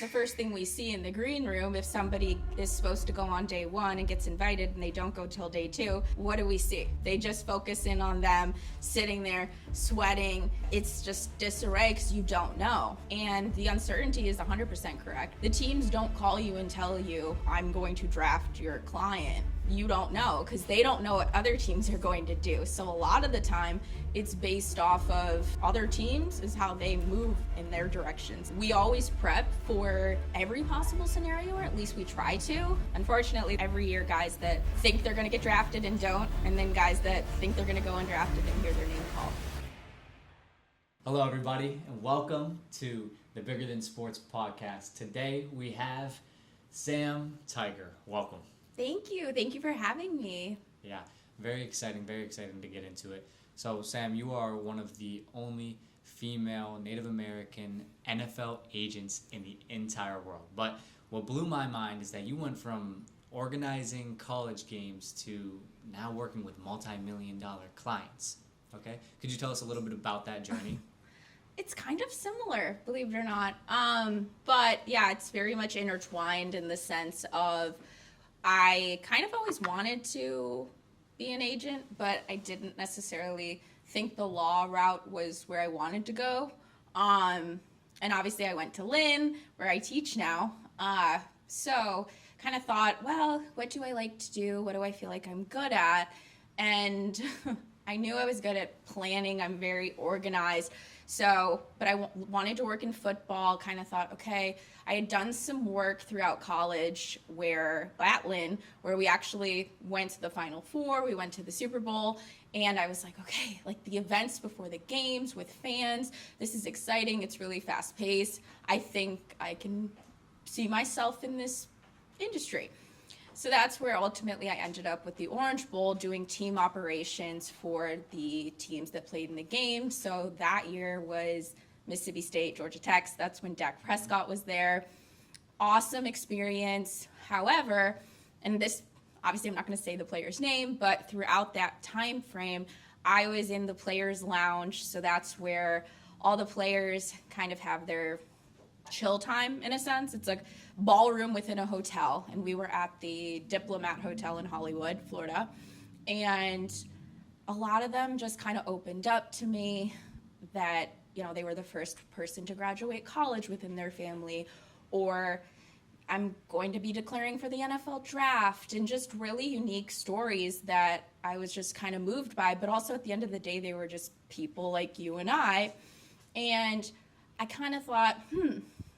the first thing we see in the green room, if somebody is supposed to go on day one and gets invited and they don't go till day two, what do we see? They just focus in on them sitting there sweating. It's just disarray because you don't know. And the uncertainty is 100% correct. The teams don't call you and tell you, I'm going to draft your client. You don't know because they don't know what other teams are going to do. So a lot of the time it's based off of other teams is how they move in their directions. We always prep for every possible scenario, or at least we try to. Unfortunately, every year guys that think they're going to get drafted and don't, and then guys that think they're going to go undrafted and hear their name called. Hello everybody and welcome to the Bigger Than Sports podcast. Today we have Sam Tiger. Welcome. Thank you. Thank you for having me. Yeah, very exciting to get into it. So Sam, you are one of the only female Native American NFL agents in the entire world. But what blew my mind is that you went from organizing college games to now working with multi-million-dollar clients. Okay? Could you tell us a little bit about that journey? It's kind of similar, believe it or not. But yeah, it's very much intertwined in the sense of I kind of always wanted to be an agent, but I didn't necessarily think the law route was where I wanted to go. And obviously I went to Lynn, where I teach now. So kind of thought, well, what do I like to do? What do I feel like I'm good at? And I knew I was good at planning. I'm very organized. So, but I wanted to work in football, kind of thought, okay, I had done some work throughout college at Lynn, where we actually went to the Final Four, we went to the Super Bowl, and I was like, okay, like the events before the games with fans, this is exciting, it's really fast paced. I think I can see myself in this industry. So that's where ultimately I ended up with the Orange Bowl doing team operations for the teams that played in the game. So that year was Mississippi State, Georgia Tech. That's when Dak Prescott was there. Awesome experience. However, and this, obviously I'm not going to say the player's name, but throughout that time frame, I was in the players' lounge. So that's where all the players kind of have their chill time in a sense. It's like ballroom within a hotel, and we were at the Diplomat Hotel in Hollywood, Florida, and a lot of them just kind of opened up to me that, you know, they were the first person to graduate college within their family, or I'm going to be declaring for the NFL draft, and just really unique stories that I was just kind of moved by. But also at the end of the day, they were just people like you and I, and I kind of thought,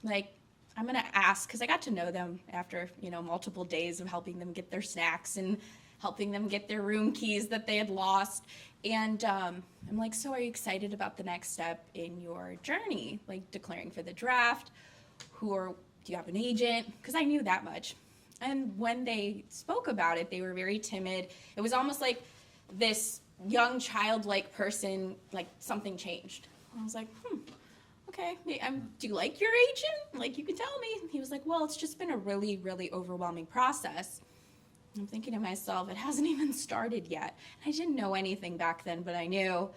like, I'm going to ask, because I got to know them after, multiple days of helping them get their snacks and helping them get their room keys that they had lost. And I'm like, so are you excited about the next step in your journey, like declaring for the draft? Do you have an agent? Because I knew that much. And when they spoke about it, they were very timid. It was almost like this young childlike person, like something changed. I was like, okay, do you like your agent? Like, you can tell me. He was like, well, it's just been a really, really overwhelming process. I'm thinking to myself, it hasn't even started yet. I didn't know anything back then, but I knew,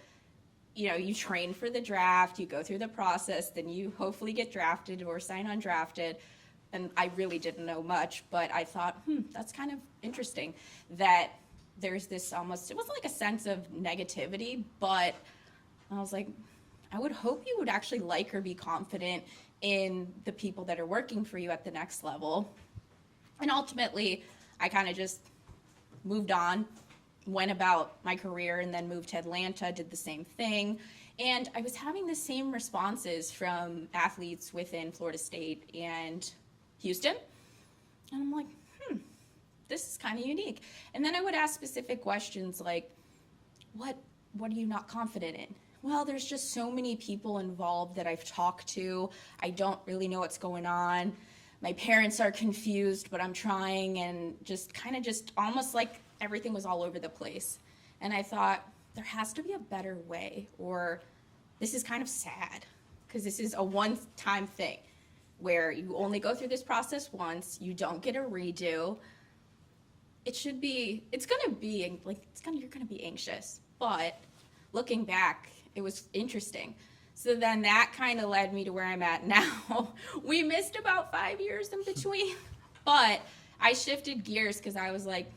you train for the draft, you go through the process, then you hopefully get drafted or sign undrafted. And I really didn't know much, but I thought, that's kind of interesting that there's this it wasn't like a sense of negativity, but I was like, I would hope you would actually like or be confident in the people that are working for you at the next level. And ultimately, I kind of just moved on, went about my career, and then moved to Atlanta, did the same thing. And I was having the same responses from athletes within Florida State and Houston. And I'm like, this is kind of unique. And then I would ask specific questions like, what are you not confident in? Well, there's just so many people involved that I've talked to. I don't really know what's going on. My parents are confused, but I'm trying, and just almost like everything was all over the place. And I thought, there has to be a better way, or this is kind of sad, because this is a one-time thing where you only go through this process once, you don't get a redo. You're gonna be anxious, but looking back, it was interesting So then that kind of led me to where I'm at now. We missed about 5 years in between, but I shifted gears because I was like,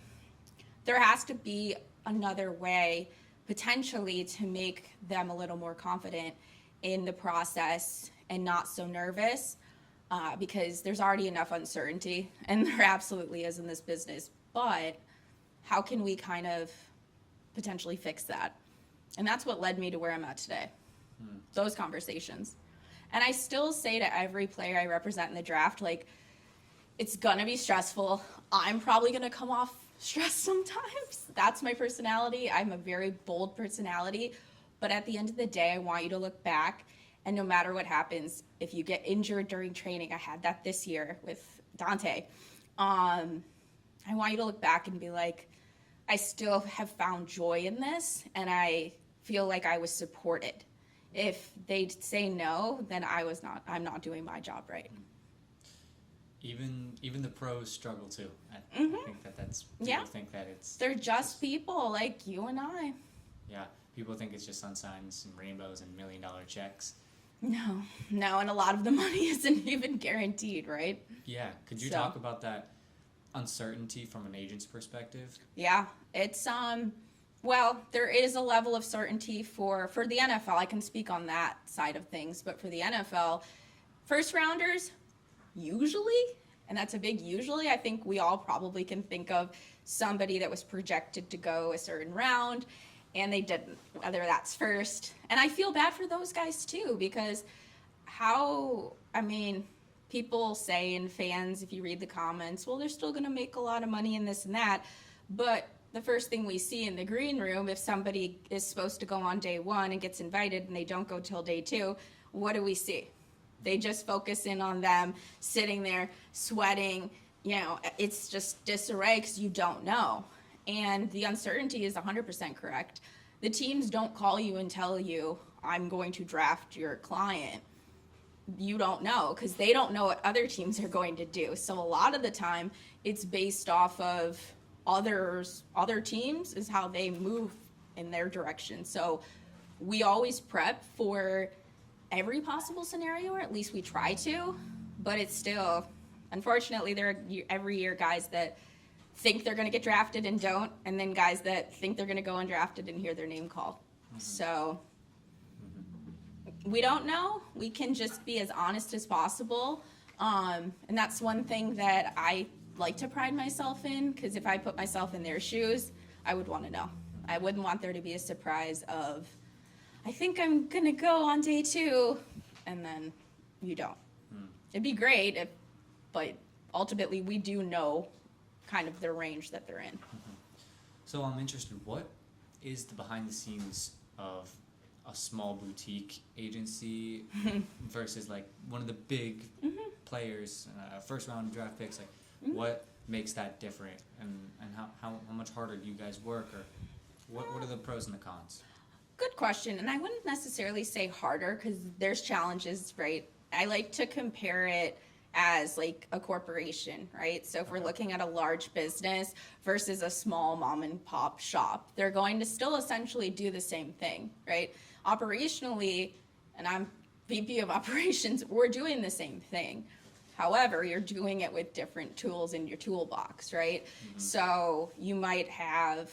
there has to be another way potentially to make them a little more confident in the process and not so nervous, because there's already enough uncertainty, and there absolutely is in this business. But how can we kind of potentially fix that? And that's what led me to where I'm at today. Those conversations. And I still say to every player I represent in the draft, like, it's gonna be stressful. I'm probably gonna come off stressed sometimes. That's my personality. I'm a very bold personality. But at the end of the day, I want you to look back, and no matter what happens, if you get injured during training, I had that this year with Dante. I want you to look back and be like, I still have found joy in this, and I feel like I was supported. If they say no, then I'm not doing my job right. Even the pros struggle too. I think that's people think that they're just people like you and I. Yeah, people think it's just sunshines and rainbows and $1 million checks. No, and a lot of the money isn't even guaranteed, right? Yeah, could you talk about that uncertainty from an agent's perspective? Yeah, it's well, there is a level of certainty for the NFL. I can speak on that side of things, but for the NFL, first rounders, usually, and that's a big usually, I think we all probably can think of somebody that was projected to go a certain round and they didn't, whether that's first. And I feel bad for those guys too, because people say, and fans, if you read the comments, well, they're still going to make a lot of money in this and that. But the first thing we see in the green room, if somebody is supposed to go on day one and gets invited and they don't go till day two, what do we see? They just focus in on them sitting there sweating. It's just disarray because you don't know. And the uncertainty is 100% correct. The teams don't call you and tell you, I'm going to draft your client. You don't know because they don't know what other teams are going to do. So a lot of the time it's based off of other teams is how they move in their direction. So we always prep for every possible scenario, or at least we try to, but it's still, unfortunately, there are every year guys that think they're going to get drafted and don't, and then guys that think they're going to go undrafted and hear their name called. So we don't know. We can just be as honest as possible, and that's one thing that I like to pride myself in, because if I put myself in their shoes, I would want to know. I wouldn't want there to be a surprise of, I think I'm going to go on day two, and then you don't. It'd be great, but ultimately we do know kind of the range that they're in. So I'm interested, what is the behind the scenes of a small boutique agency versus like one of the big players, first round draft picks? Like, what makes that different, and how much harder do you guys work, or what are the pros and the cons? Good question, and I wouldn't necessarily say harder because there's challenges, right? I like to compare it as like a corporation, right? So if we're looking at a large business versus a small mom and pop shop, they're going to still essentially do the same thing, right? Operationally, and I'm VP of operations, we're doing the same thing. However, you're doing it with different tools in your toolbox, right? So you might have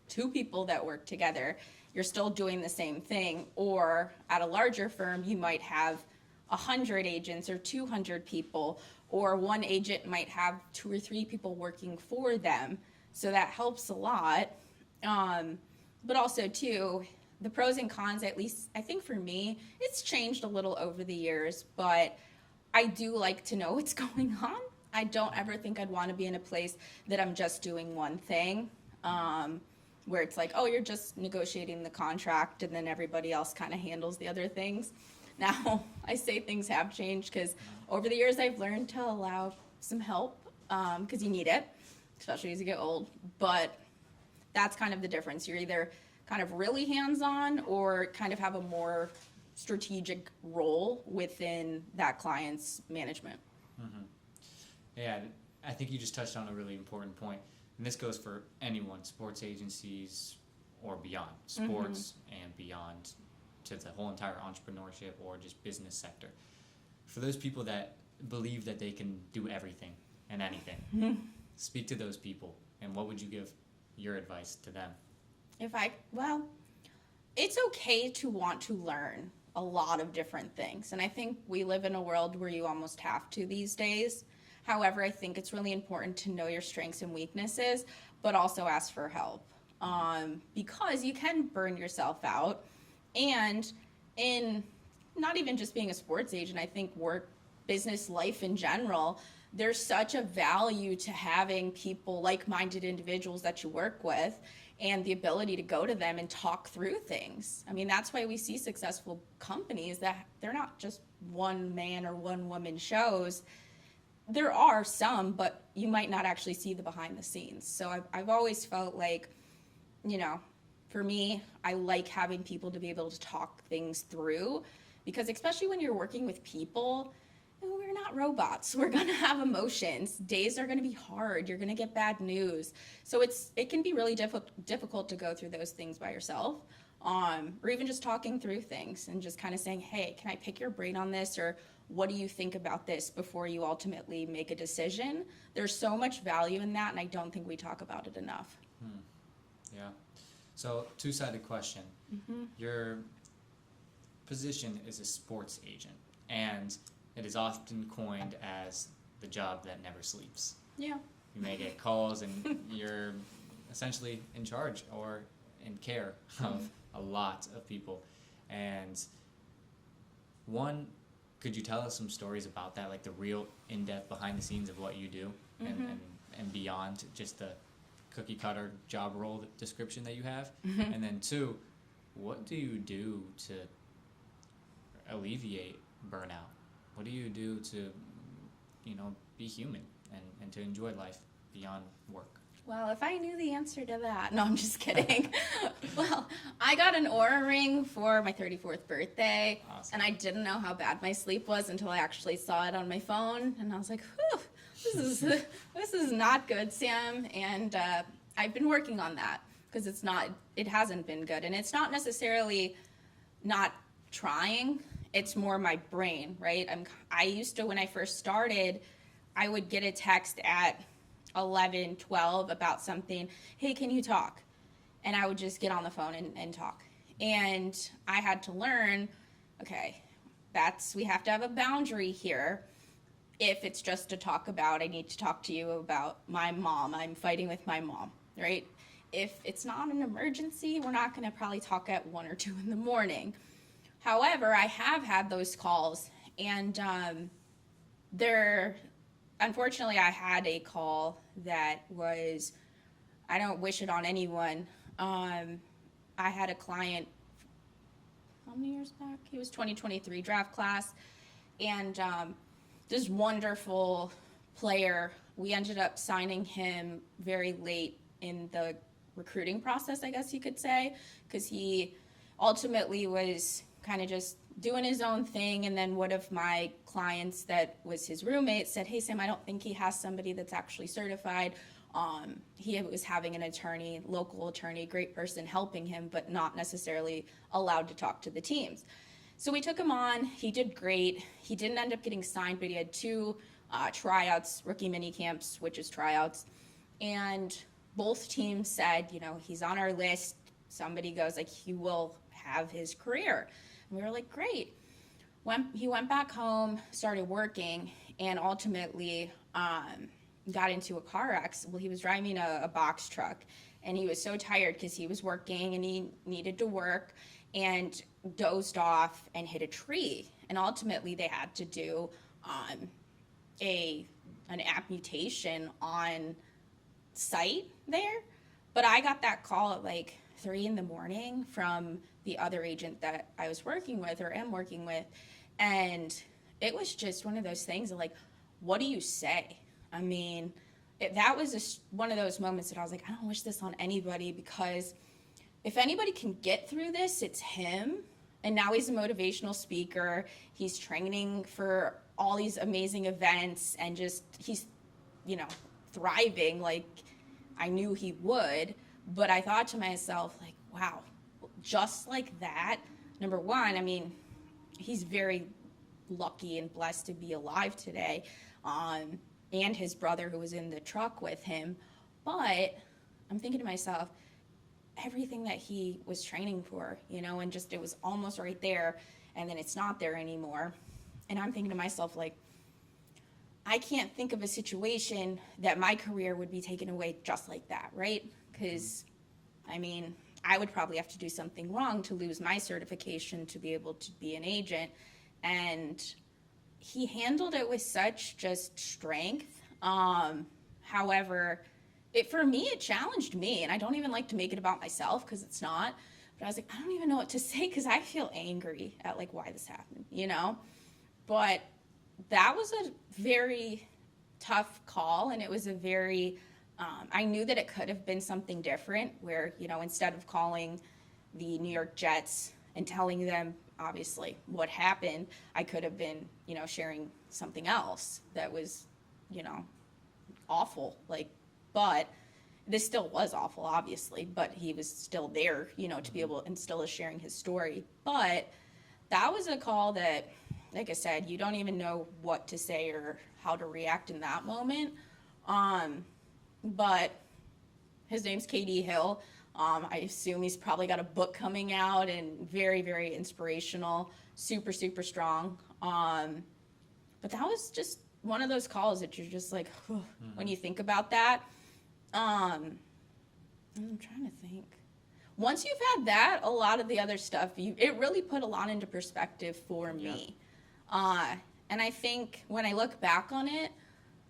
2 people that work together. You're still doing the same thing. Or at a larger firm, you might have 100 agents or 200 people, or one agent might have 2 or 3 people working for them. So that helps a lot. But also too, the pros and cons, at least I think for me, it's changed a little over the years, but I do like to know what's going on. I don't ever think I'd want to be in a place that I'm just doing one thing, where it's like, oh, you're just negotiating the contract and then everybody else kind of handles the other things. Now, I say things have changed because over the years I've learned to allow some help, because you need it, especially as you get old. But that's kind of the difference. You're either kind of really hands-on or kind of have a more strategic role within that client's management. Yeah, I think you just touched on a really important point. And this goes for anyone, sports agencies or beyond, sports and beyond, to the whole entire entrepreneurship or just business sector. For those people that believe that they can do everything and anything, speak to those people, and what would you give your advice to them? Well, it's okay to want to learn a lot of different things. And I think we live in a world where you almost have to these days. However, I think it's really important to know your strengths and weaknesses, but also ask for help. Because you can burn yourself out. And in not even just being a sports agent, I think work, business life in general, there's such a value to having people, like-minded individuals that you work with, and the ability to go to them and talk through things. I mean, that's why we see successful companies that they're not just one man or one woman shows. There are some, but you might not actually see the behind the scenes. So I've always felt like, for me, I like having people to be able to talk things through, because especially when you're working with people, we're not robots. We're going to have emotions. Days are going to be hard. You're going to get bad news. So it can be really difficult to go through those things by yourself, or even just talking through things and just kind of saying, hey, can I pick your brain on this? Or what do you think about this before you ultimately make a decision? There's so much value in that, and I don't think we talk about it enough. Yeah. So, two-sided question. Your position is a sports agent, and it is often coined as the job that never sleeps. Yeah. You may get calls, and you're essentially in charge or in care of a lot of people. And one, could you tell us some stories about that, like the real in-depth behind the scenes of what you do, and beyond just the cookie cutter job role description that you have? And then two, what do you do to alleviate burnout? What do you do to, be human and to enjoy life beyond work? Well, if I knew the answer to that. No, I'm just kidding. Well, I got an Oura ring for my 34th birthday. Awesome. And I didn't know how bad my sleep was until I actually saw it on my phone. And I was like, whew, this is not good, Sam. And I've been working on that, because it hasn't been good. And it's not necessarily not trying. It's more my brain, right? I used to, when I first started, I would get a text at 11, 12 about something. Hey, can you talk? And I would just get on the phone and talk. And I had to learn, okay, we have to have a boundary here. If it's just to talk about, I need to talk to you about my mom. I'm fighting with my mom, right? If it's not an emergency, we're not going to probably talk at 1 or 2 in the morning. However, I have had those calls, and unfortunately, I had a call that was, I don't wish it on anyone. I had a client, how many years back? He was 2023 draft class, and this wonderful player, we ended up signing him very late in the recruiting process, I guess you could say, because he ultimately was kind of just doing his own thing. And then one of my clients that was his roommate said, hey, Sam, I don't think he has somebody that's actually certified. He was having an attorney, local attorney, great person helping him, but not necessarily allowed to talk to the teams. So we took him on. He did great. He didn't end up getting signed, but he had 2 tryouts, rookie mini camps, which is tryouts. And both teams said, he's on our list. Somebody goes like, he will have his career. And we were like, great. He went back home, started working, and ultimately got into a car accident. Well, he was driving a box truck, and he was so tired because he was working and he needed to work, and dozed off and hit a tree. And ultimately they had to do an amputation on site there. But I got that call at like 3 a.m. from the other agent that I was working with or am working with. And it was just one of those things of like, what do you say? I mean, that was one of those moments that I was like, I don't wish this on anybody, because if anybody can get through this, it's him. And now he's a motivational speaker. He's training for all these amazing events, and just he's, thriving like I knew he would. But I thought to myself, like, wow, just like that, number one, I mean, he's very lucky and blessed to be alive today, and his brother who was in the truck with him. But I'm thinking to myself, everything that he was training for, and just it was almost right there, and then it's not there anymore. And I'm thinking to myself, like, I can't think of a situation that my career would be taken away just like that, right? Because, I mean, I would probably have to do something wrong to lose my certification to be able to be an agent. And he handled it with such just strength. However, for me, it challenged me. And I don't even like to make it about myself because it's not. But I was like, I don't even know what to say because I feel angry at, like, why this happened, But that was a very tough call, and it was a very, I knew that it could have been something different where, instead of calling the New York Jets and telling them, obviously, what happened, I could have been, sharing something else that was, awful. But this still was awful, obviously, but he was still there, to be able, and still is sharing his story. But that was a call that, like I said, you don't even know what to say or how to react in that moment. But his name's KD Hill. I assume he's probably got a book coming out, and very, very inspirational, super, super strong. But that was just one of those calls that you're just like, when you think about that. I'm trying to think. Once you've had that, a lot of the other stuff, it really put a lot into perspective for me. And I think when I look back on it,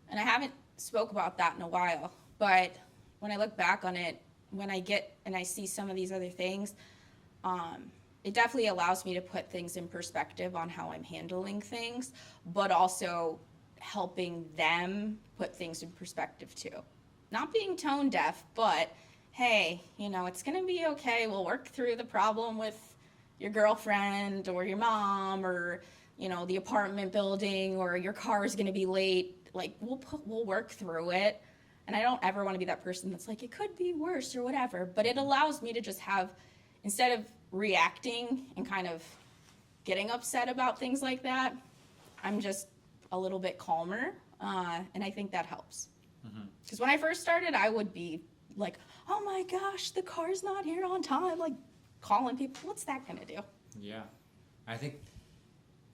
and I haven't spoke about that in a while, but when I look back on it, when I get and I see some of these other things, it definitely allows me to put things in perspective on how I'm handling things, but also helping them put things in perspective too. Not being tone deaf, but hey, it's going to be okay. We'll work through the problem with your girlfriend or your mom or the apartment building, or your car is going to be late. Like, we'll work through it. And I don't ever want to be that person that's like, it could be worse or whatever. But it allows me to just have, instead of reacting and kind of getting upset about things like that, I'm just a little bit calmer. And I think that helps. Because when I first started, I would be like, oh my gosh, the car's not here on time. Like, calling people, what's that going to do? Yeah. I think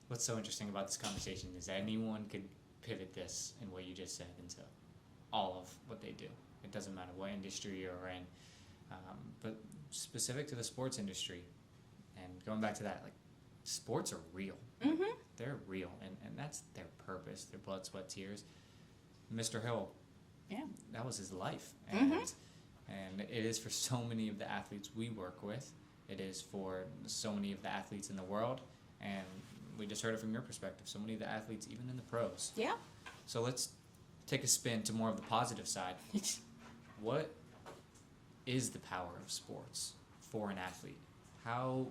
what's so interesting about this conversation is that anyone could pivot this and what you just said into all of what they do. It doesn't matter what industry you're in, but specific to the sports industry, and going back to that, like, sports are real. They're real, and that's their purpose, their blood, sweat, tears. Mr. Hill, that was his life, and it is for so many of the athletes we work with. It is for so many of the athletes in the world, and we just heard it from your perspective. So many of the athletes, even in the pros. Yeah. So let's take a spin to more of the positive side. What is the power of sports for an athlete? How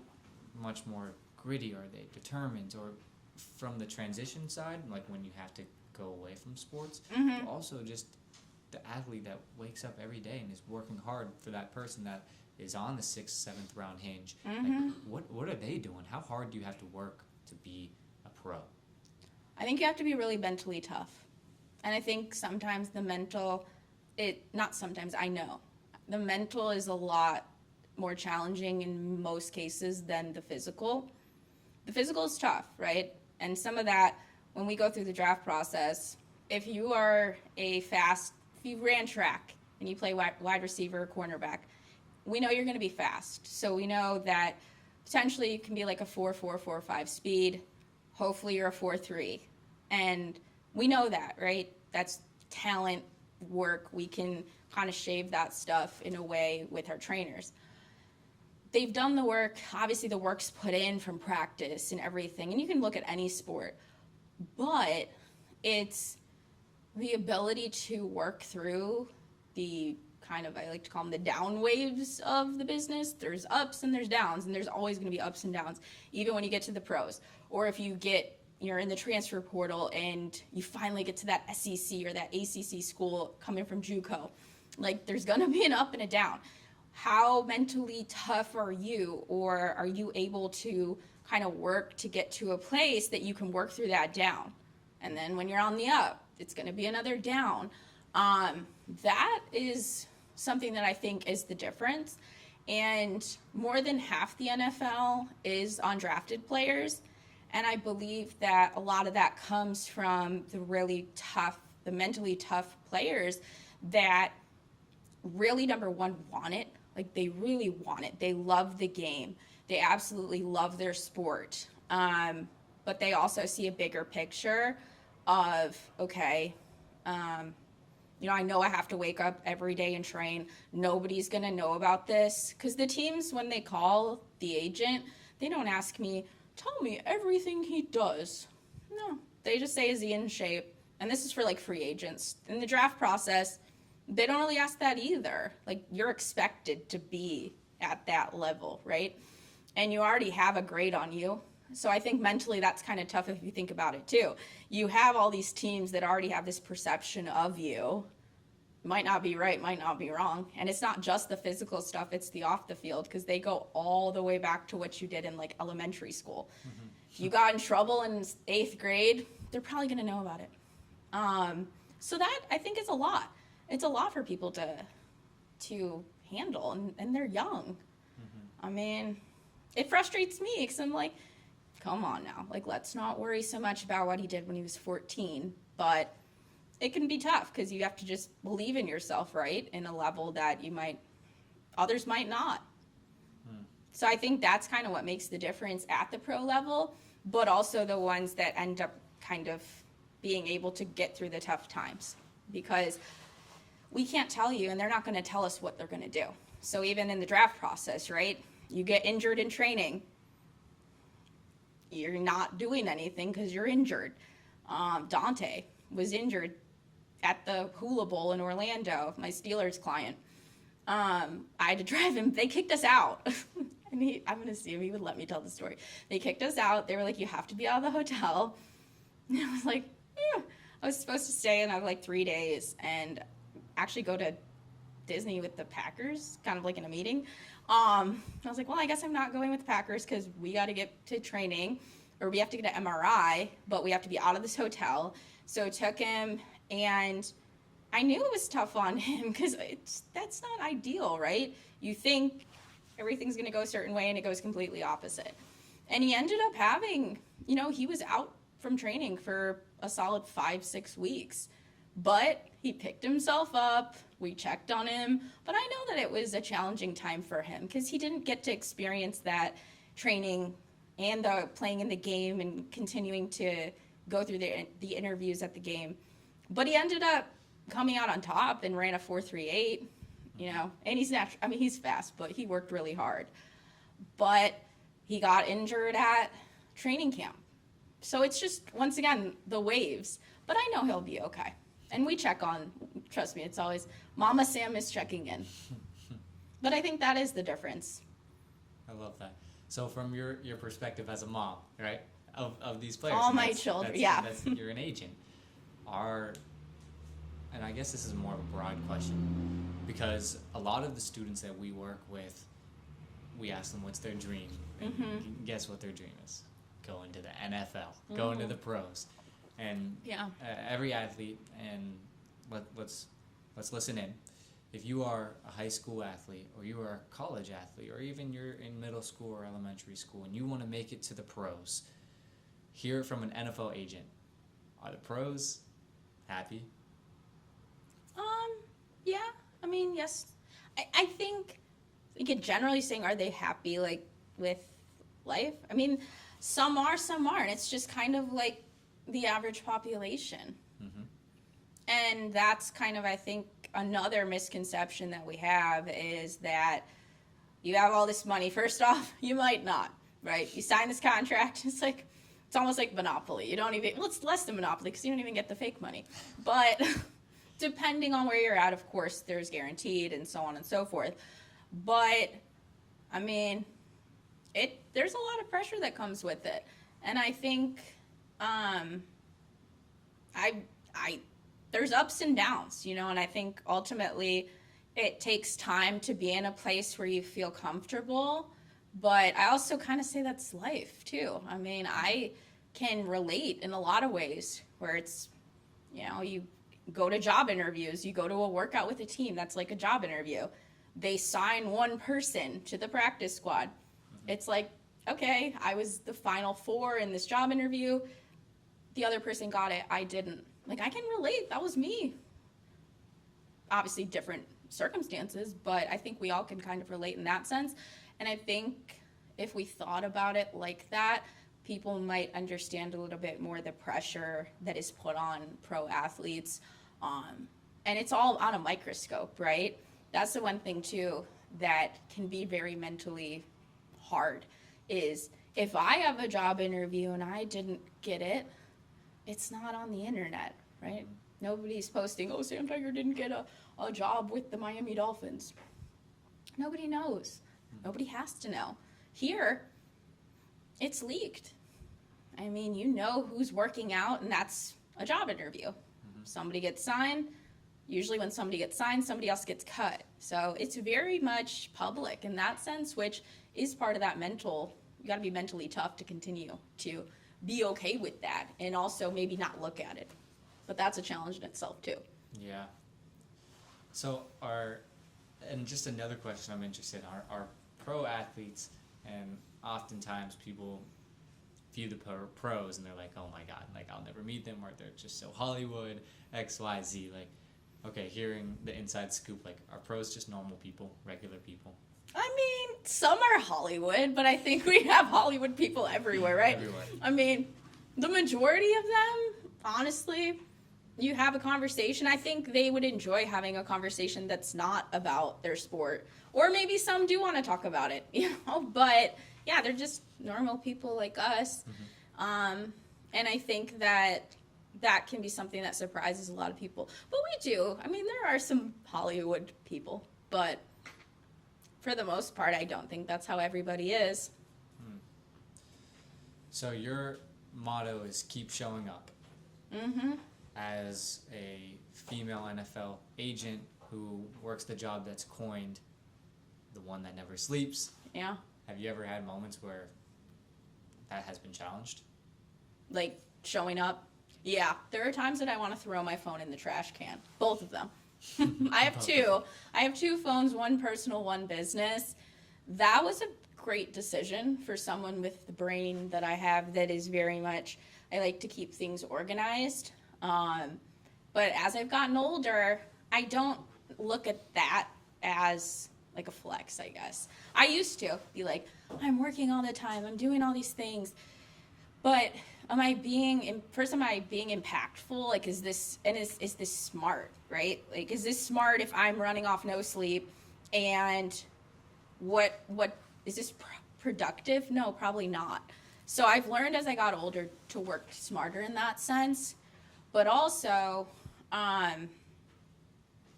much more gritty are they, determined, or from the transition side, like when you have to go away from sports, but also just the athlete that wakes up every day and is working hard for that person that is on the 6th, 7th round hinge. Like, what are they doing? How hard do you have to work to be a pro? I think you have to be really mentally tough. And I think sometimes the mental, I know, the mental is a lot more challenging in most cases than the physical. The physical is tough, right? And some of that, when we go through the draft process, if you ran track and you play wide receiver or cornerback, we know you're going to be fast. So we know that potentially you can be like a 4.4, 4.5 speed. Hopefully you're a 4.3. And we know that, right? That's talent work. We can kind of shave that stuff in a way with our trainers. They've done the work. Obviously the work's put in from practice and everything. And you can look at any sport. But it's the ability to work through the kind of, I like to call them the down waves of the business. There's ups and there's downs, and there's always going to be ups and downs, even when you get to the pros. Or if you're in the transfer portal and you finally get to that SEC or that ACC school coming from JUCO, like, there's going to be an up and a down. how mentally tough are you, or are you able to kind of work to get to a place that you can work through that down? And then when you're on the up, it's going to be another down. That is something that I think is the difference. And more than half the NFL is undrafted players. And I believe that a lot of that comes from the really tough, the mentally tough players that really, number one, want it. Like, they really want it. They love the game. They absolutely love their sport. But they also see a bigger picture of, okay, I know I have to wake up every day and train. Nobody's going to know about this. Because the teams, when they call the agent, they don't ask me, tell me everything he does. No, they just say, is he in shape? And this is for like free agents. In the draft process, they don't really ask that either. Like, you're expected to be at that level, right? And you already have a grade on you. So I think mentally that's kind of tough if you think about it too. You have all these teams that already have this perception of you. Might not be right, might not be wrong. And it's not just the physical stuff, it's the off the field, because they go all the way back to what you did in like elementary school. Mm-hmm. If you got in trouble in 8th grade, they're probably going to know about it. So that, I think, is a lot. It's a lot for people to handle, and they're young. Mm-hmm. I mean, it frustrates me because I'm like, come on now. Like, let's not worry so much about what he did when he was 14. But it can be tough because you have to just believe in yourself, right? In a level that others might not. So I think that's kind of what makes the difference at the pro level, but also the ones that end up kind of being able to get through the tough times, because we can't tell you, and they're not going to tell us what they're going to do. So even in the draft process, right? You get injured in training. You're not doing anything because you're injured. Dante was injured at the Hula Bowl in Orlando, my Steelers client. I had to drive him. They kicked us out. And I'm going to see if he would let me tell the story. They kicked us out. They were like, you have to be out of the hotel. And I was like, yeah. I was supposed to stay and I have like 3 days and actually go to Disney with the Packers, kind of like in a meeting. I was like, well, I guess I'm not going with the Packers because we got to get to training, or we have to get an MRI, but we have to be out of this hotel. So I took him, and I knew it was tough on him because that's not ideal, right? You think everything's going to go a certain way, and it goes completely opposite. And he ended up having, he was out from training for a solid 5-6 weeks. But he picked himself up, we checked on him, but I know that it was a challenging time for him because he didn't get to experience that training and the playing in the game and continuing to go through the interviews at the game. But he ended up coming out on top and ran a 4.38, and he's fast, but he worked really hard. But he got injured at training camp. So it's just, once again, the waves. But I know he'll be okay. And we check on, trust me, it's always, Mama Sam is checking in. But I think that is the difference. I love that. So from your perspective as a mom, right, of these players. All my children, yeah. You're an agent. And I guess this is more of a broad question, because a lot of the students that we work with, we ask them what's their dream. And guess what their dream is? Go into the NFL, go into the pros. And every athlete, and let's listen in. If you are a high school athlete, or you are a college athlete, or even you're in middle school or elementary school, and you want to make it to the pros, hear it from an NFL agent. Are the pros happy? Yeah. I mean, yes. I think we could generally saying, are they happy, like, with life? I mean, some are, some aren't. It's just kind of like the average population. Mm-hmm. And that's kind of, I think, another misconception that we have is that you have all this money. First off, you might not, right? You sign this contract, it's almost like Monopoly. You don't even, well, it's less than Monopoly because you don't even get the fake money. But depending on where you're at, of course, there's guaranteed and so on and so forth. But, I mean, there's a lot of pressure that comes with it. And I think there's ups and downs, and I think ultimately it takes time to be in a place where you feel comfortable, but I also kind of say that's life too. I mean, I can relate in a lot of ways where it's, you go to job interviews, you go to a workout with a team, that's like a job interview. They sign one person to the practice squad. It's like, okay, I was the final four in this job interview. The other person got it, I didn't. Like, I can relate, that was me. Obviously different circumstances, but I think we all can kind of relate in that sense. And I think if we thought about it like that, people might understand a little bit more the pressure that is put on pro athletes. And it's all on a microscope, right? That's the one thing too that can be very mentally hard, is if I have a job interview and I didn't get it, it's not on the internet, right? Nobody's posting, oh, Sam Tiger didn't get a job with the Miami Dolphins. Nobody knows. Nobody has to know. Here, it's leaked. I mean, you know who's working out, and that's a job interview. Somebody gets signed. Usually when somebody gets signed, somebody else gets cut. So it's very much public in that sense, which is part of that mental, you gotta be mentally tough to continue to be okay with that and also maybe not look at it. But that's a challenge in itself too. Yeah. So and just another question I'm interested in, are pro athletes, and oftentimes people view the pros and they're like, oh my God, like I'll never meet them, or they're just so Hollywood, X, Y, Z. Like, okay, hearing the inside scoop, like, are pros just normal people, regular people? I mean, some are Hollywood, but I think we have Hollywood people everywhere, right? Everywhere. I mean, the majority of them, honestly, you have a conversation. I think they would enjoy having a conversation that's not about their sport. Or maybe some do want to talk about it, but yeah, they're just normal people like us. And I think that can be something that surprises a lot of people. But we do. I mean, there are some Hollywood people, but for the most part, I don't think that's how everybody is. So your motto is keep showing up. As a female NFL agent who works the job that's coined the one that never sleeps. Yeah. Have you ever had moments where that has been challenged? Like showing up? Yeah. There are times that I want to throw my phone in the trash can. Both of them. I have two. I have two phones, one personal, one business. That was a great decision for someone with the brain that I have that is very much, I like to keep things organized. But as I've gotten older, I don't look at that as like a flex, I guess. I used to be like, I'm working all the time, I'm doing all these things, but am I being impactful? Like, is this smart, right? Like, is this smart if I'm running off no sleep? And what is this productive? No, probably not. So I've learned as I got older to work smarter in that sense. But also,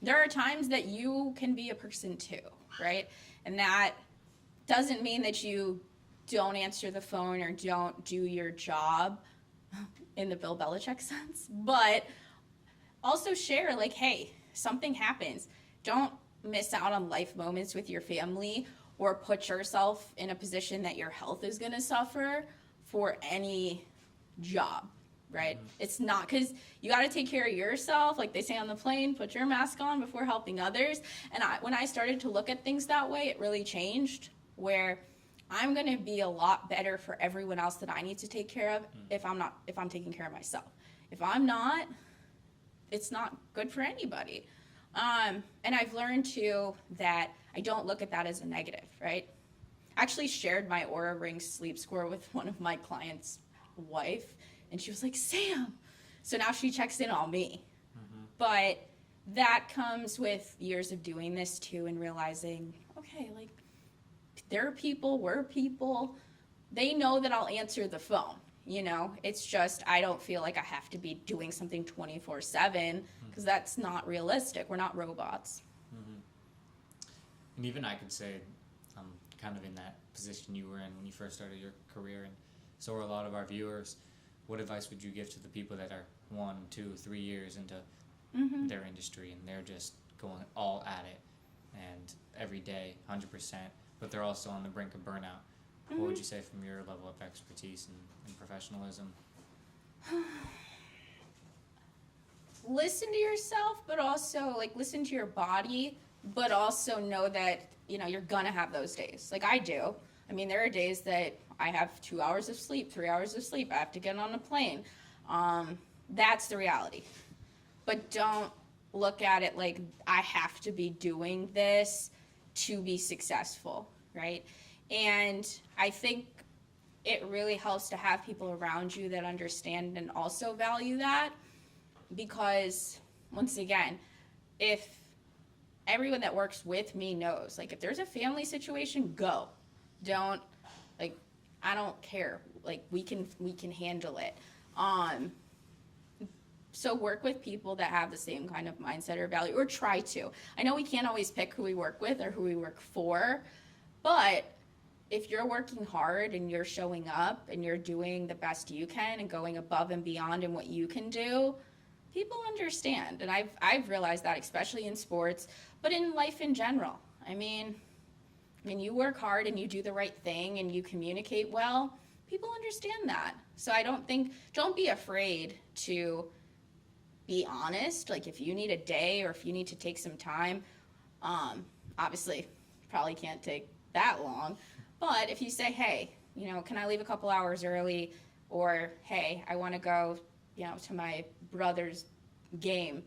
there are times that you can be a person too, right? And that doesn't mean that you don't answer the phone or don't do your job in the Bill Belichick sense, but also share, like, hey, something happens. Don't miss out on life moments with your family or put yourself in a position that your health is going to suffer for any job. Right? It's not, because you got to take care of yourself. Like they say on the plane, put your mask on before helping others. And when I started to look at things that way, it really changed, where I'm going to be a lot better for everyone else that I need to take care of if I'm taking care of myself. If I'm not, it's not good for anybody. And I've learned too that I don't look at that as a negative, right? I actually shared my Oura Ring sleep score with one of my clients' wife. And she was like, Sam. So now she checks in on me. But that comes with years of doing this too, and realizing, okay, like, we're people. They know that I'll answer the phone. It's just, I don't feel like I have to be doing something 24/7 because that's not realistic. We're not robots. And even I could say I'm kind of in that position you were in when you first started your career, and so are a lot of our viewers. What advice would you give to the people that are 1, 2, 3 years into their industry and they're just going all at it? and every day, 100%, but they're also on the brink of burnout. Mm-hmm. What would you say from your level of expertise and professionalism? Listen to yourself, but also like listen to your body, but also know that, you know, you're gonna have those days. Like I do. I mean, there are days that I have 2 hours of sleep, 3 hours of sleep. I have to get on a plane. That's the reality. But don't look at it like I have to be doing this to be successful, right? And I think it really helps to have people around you that understand and also value that, because once again, if everyone that works with me knows, like if there's a family situation, go. Don't, like, I don't care. Like we can handle it. So work with people that have the same kind of mindset or value, or try to. I know we can't always pick who we work with or who we work for, but if you're working hard and you're showing up and you're doing the best you can and going above and beyond in what you can do, people understand. And I've realized that, especially in sports, but in life in general. I mean, you work hard and you do the right thing and you communicate well, people understand that. So don't be afraid to be honest. Like if you need a day or if you need to take some time, obviously probably can't take that long. But if you say, hey, you know, can I leave a couple hours early? Or, hey, I want to go, you know, to my brother's game.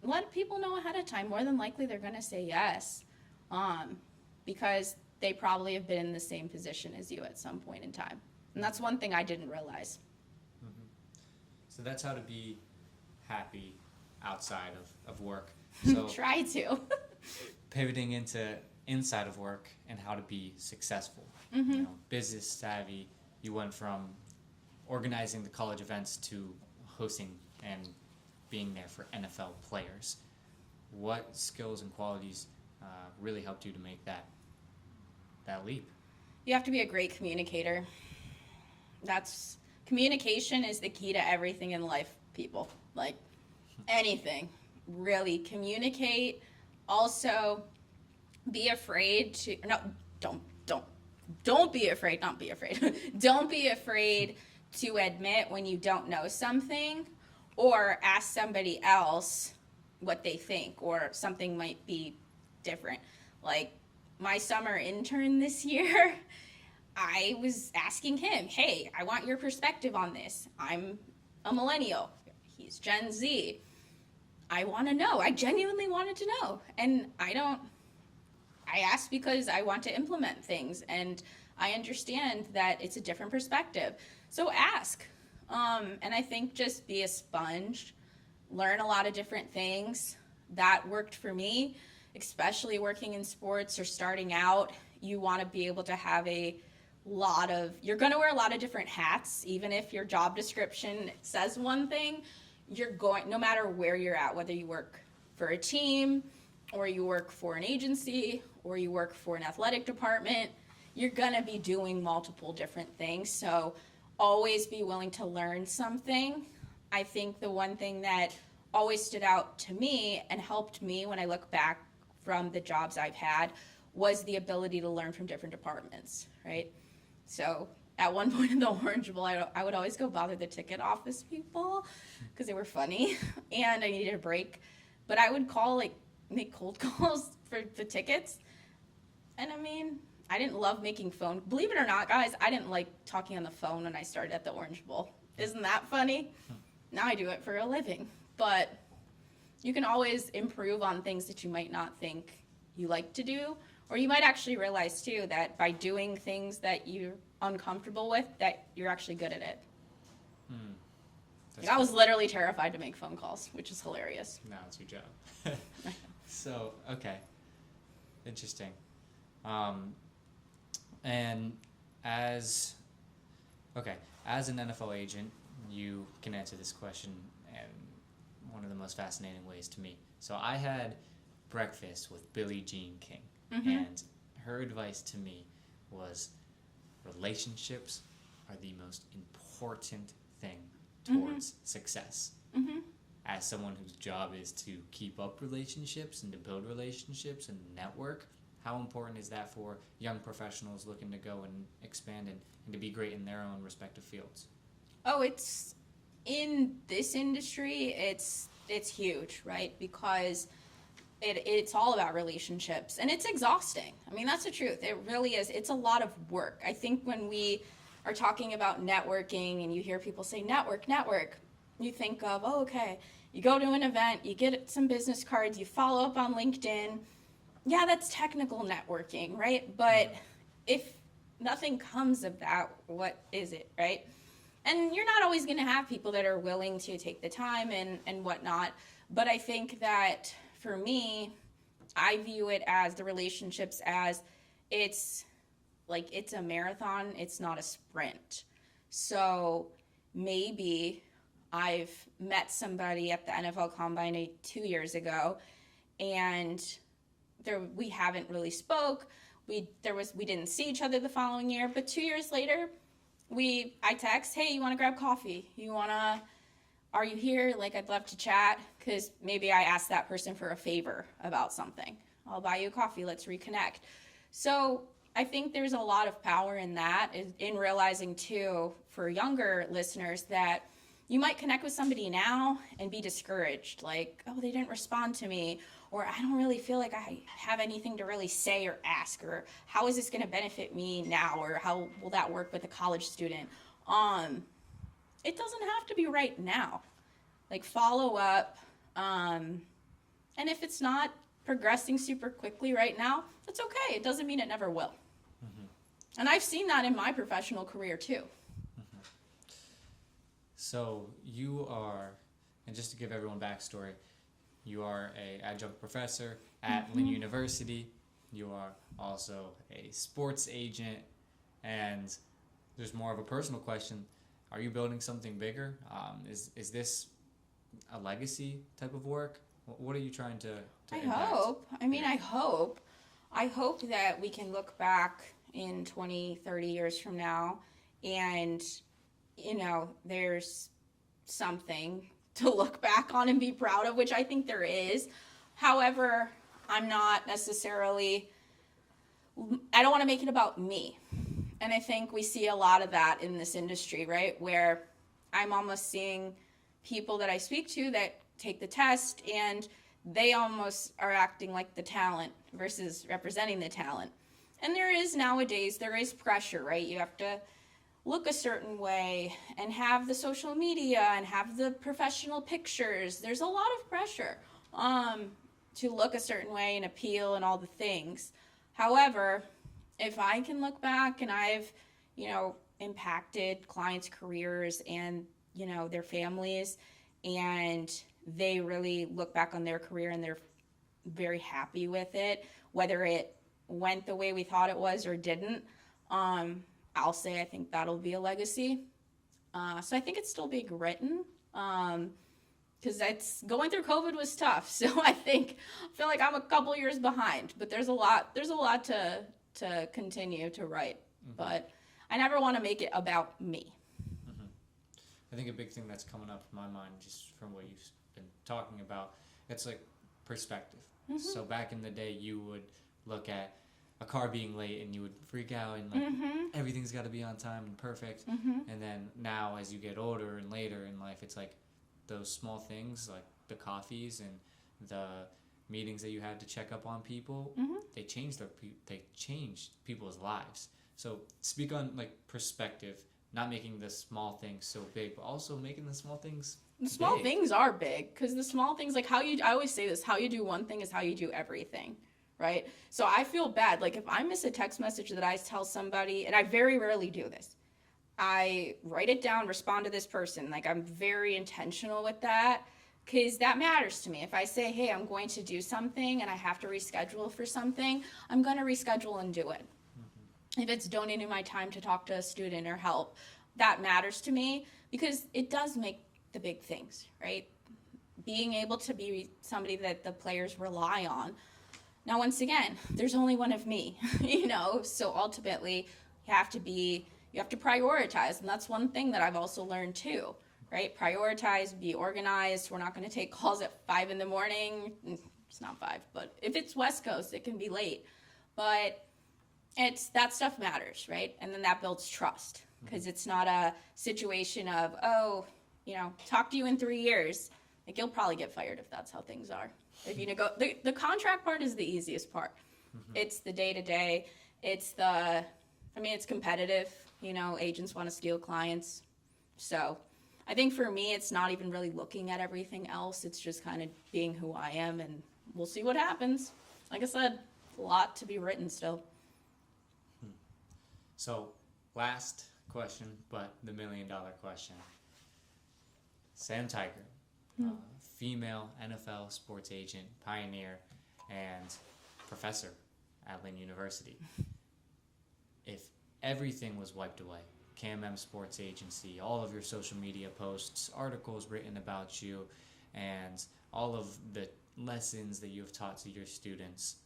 Let people know ahead of time. More than likely they're going to say yes, because they probably have been in the same position as you at some point in time. And that's one thing I didn't realize. Mm-hmm. So that's how to be happy outside of work. So Try to. pivoting into inside of work and how to be successful. Mm-hmm. You know, business savvy. You went from organizing the college events to hosting and being there for NFL players. What skills and qualities really helped you to make that leap? You have to be a great communicator. Communication is the key to everything in life, people. Like anything, really. Communicate. Also, be afraid to, no, don't be afraid, not be afraid. Don't be afraid to admit when you don't know something, or ask somebody else what they think, or something might be different. Like my summer intern this year, I was asking him, hey, I want your perspective on this. I'm a millennial. He's Gen Z. I want to know. I genuinely wanted to know. And I asked because I want to implement things, and I understand that it's a different perspective. So ask. And I think just be a sponge, learn a lot of different things. That worked for me, especially working in sports or starting out. You want to be able to have you're going to wear a lot of different hats. Even if your job description says one thing, no matter where you're at, whether you work for a team or you work for an agency or you work for an athletic department, you're going to be doing multiple different things. So always be willing to learn something. I think the one thing that always stood out to me and helped me when I look back from the jobs I've had was the ability to learn from different departments, right? So at one point in the Orange Bowl, I would always go bother the ticket office people because they were funny and I needed a break. But I would make cold calls for the tickets. And I mean, I didn't love making phone. Believe it or not, guys, I didn't like talking on the phone when I started at the Orange Bowl. Isn't that funny? Now I do it for a living. But you can always improve on things that you might not think you like to do. Or you might actually realize, too, that by doing things that you're uncomfortable with, that you're actually good at it. I was literally terrified to make phone calls, which is hilarious. Now it's your job. So, okay. Interesting. And as an NFL agent, you can answer this question in one of the most fascinating ways to me. So I had breakfast with Billie Jean King, and her advice to me was relationships are the most important thing towards success. as someone whose job is to keep up relationships and to build relationships and network, how important is that for young professionals looking to go and expand and to be great in their own respective fields? Oh, it's in this industry, it's huge, right? Because it's all about relationships, and it's exhausting. I mean, that's the truth. It really is. It's a lot of work. I think when we are talking about networking and you hear people say network, you think of, oh, okay, you go to an event, you get some business cards, you follow up on LinkedIn. Yeah, that's technical networking, right? But if nothing comes of that, what is it, right? And you're not always going to have people that are willing to take the time and whatnot. But I think that for me, I view it as the relationships as it's a marathon, it's not a sprint. So maybe I've met somebody at the NFL Combine 2 years ago, and we haven't really spoke. We didn't see each other the following year, but 2 years later, I text, hey, you want to grab coffee? Are you here? Like, I'd love to chat, because maybe I asked that person for a favor about something. I'll buy you a coffee. Let's reconnect. So I think there's a lot of power in that, in realizing too, for younger listeners, that you might connect with somebody now and be discouraged, like, oh, they didn't respond to me, or I don't really feel like I have anything to really say or ask, or how is this going to benefit me now, or how will that work with a college student? It doesn't have to be right now. Like, follow up, and if it's not progressing super quickly right now, that's okay. It doesn't mean it never will. And I've seen that in my professional career too. So you are, and just to give everyone backstory, you are an adjunct professor at Lynn University. You are also a sports agent, and there's more of a personal question. Are you building something bigger? Is this a legacy type of work? What are you trying to I impact? hope. I mean, I hope that we can look back in 20, 30 years from now, and, there's something to look back on and be proud of, which I think there is. However, I don't want to make it about me. And I think we see a lot of that in this industry, right? Where I'm almost seeing people that I speak to that take the test, and they almost are acting like the talent versus representing the talent. And nowadays there is pressure, right? You have to look a certain way and have the social media and have the professional pictures. There's a lot of pressure to look a certain way and appeal and all the things. However, if I can look back and I've, impacted clients' careers and, their families, and they really look back on their career and they're very happy with it, whether it went the way we thought it was or didn't, I'll say I think that'll be a legacy. So I think it's still being written, because going through COVID was tough. So I feel like I'm a couple years behind, but there's a lot to continue to write. But I never want to make it about me. I think a big thing that's coming up in my mind, just from what you've been talking about, it's like perspective. So back in the day, you would look at a car being late and you would freak out and everything's got to be on time and perfect. And then now, as you get older and later in life, it's like those small things, like the coffees and the meetings that you had to check up on people. They changed people's lives. So speak on like perspective, not making the small things so big, but also making the small things The small big. things are big, because the small things, like I always say this, how you do one thing is how you do everything, right? So I feel bad. Like, if I miss a text message that I tell somebody, and I very rarely do this, I write it down, respond to this person. Like, I'm very intentional with that, because that matters to me. If I say, hey, I'm going to do something and I have to reschedule for something, I'm going to reschedule and do it. If it's donating my time to talk to a student or help, that matters to me, because it does make the big things, right? Being able to be somebody that the players rely on. Now, once again, there's only one of me, so ultimately you have to prioritize. And that's one thing that I've also learned too, right? Prioritize, be organized. We're not going to take calls at 5 in the morning. It's not 5, but if it's West Coast, it can be late. But that stuff matters, right? And then that builds trust, because it's not a situation of, oh, talk to you in 3 years. Like, you'll probably get fired if that's how things are. If you the contract part is the easiest part. It's the day-to-day. It's competitive. Agents want to steal clients. So I think for me, it's not even really looking at everything else. It's just kind of being who I am, and we'll see what happens. Like I said, a lot to be written still. So, last question, but the $1 million question. Sam Tiger, female NFL sports agent, pioneer, and professor at Lynn University. If everything was wiped away, KMM Sports Agency, all of your social media posts, articles written about you, and all of the lessons that you have taught to your students,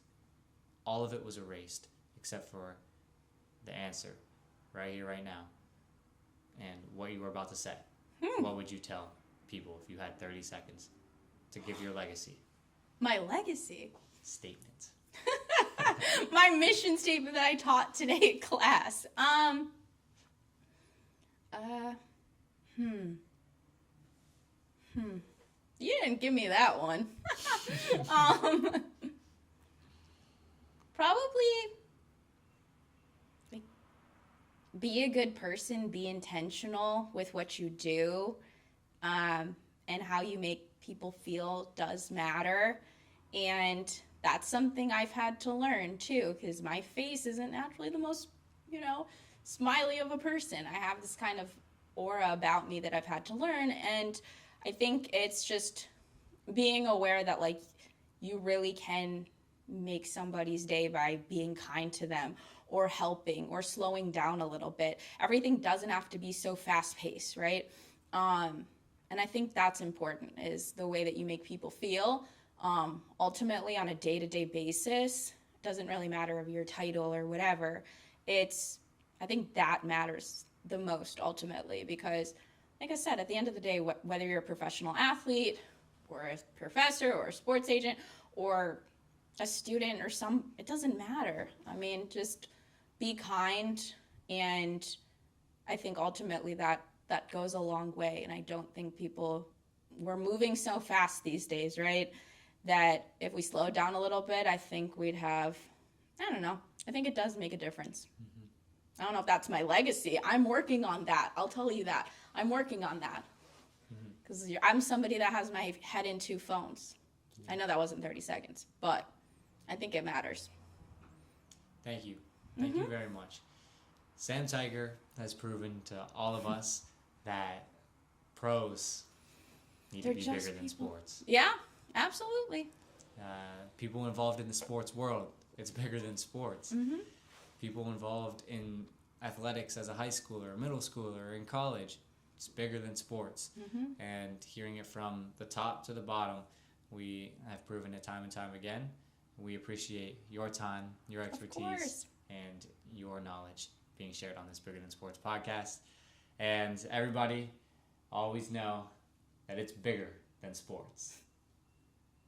all of it was erased except for the answer right here, right now, and what you were about to say. What would you tell people if you had 30 seconds to give your legacy? My legacy? Statement. My mission statement that I taught today in class. You didn't give me that one. Probably be a good person, be intentional with what you do, and how you make people feel does matter. And that's something I've had to learn too, because my face isn't naturally the most, smiley of a person. I have this kind of aura about me that I've had to learn, and I think it's just being aware that, like, you really can make somebody's day by being kind to them or helping or slowing down a little bit. Everything doesn't have to be so fast-paced, right? And I think that's important, is the way that you make people feel. Ultimately, on a day-to-day basis, doesn't really matter of your title or whatever. I think that matters the most ultimately, because like I said, at the end of the day, whether you're a professional athlete or a professor or a sports agent or a student or it doesn't matter. I mean, just be kind, and I think ultimately that goes a long way. And I don't think we're moving so fast these days, right? That if we slow down a little bit, I think we'd have, I don't know, I think it does make a difference. I don't know if that's my legacy. I'm working on that. I'll tell you that. I'm working on that. Because I'm somebody that has my head in 2 phones. I know that wasn't 30 seconds, but I think it matters. Thank you. Thank you very much. Sam Tiger has proven to all of us that pros need to be bigger than sports. Yeah, absolutely. People involved in the sports world, it's bigger than sports. People involved in athletics as a high schooler, middle schooler, or in college, it's bigger than sports. And hearing it from the top to the bottom, we have proven it time and time again. We appreciate your time, your expertise, and your knowledge being shared on this Bigger Than Sports podcast. And everybody, always know that it's bigger than sports.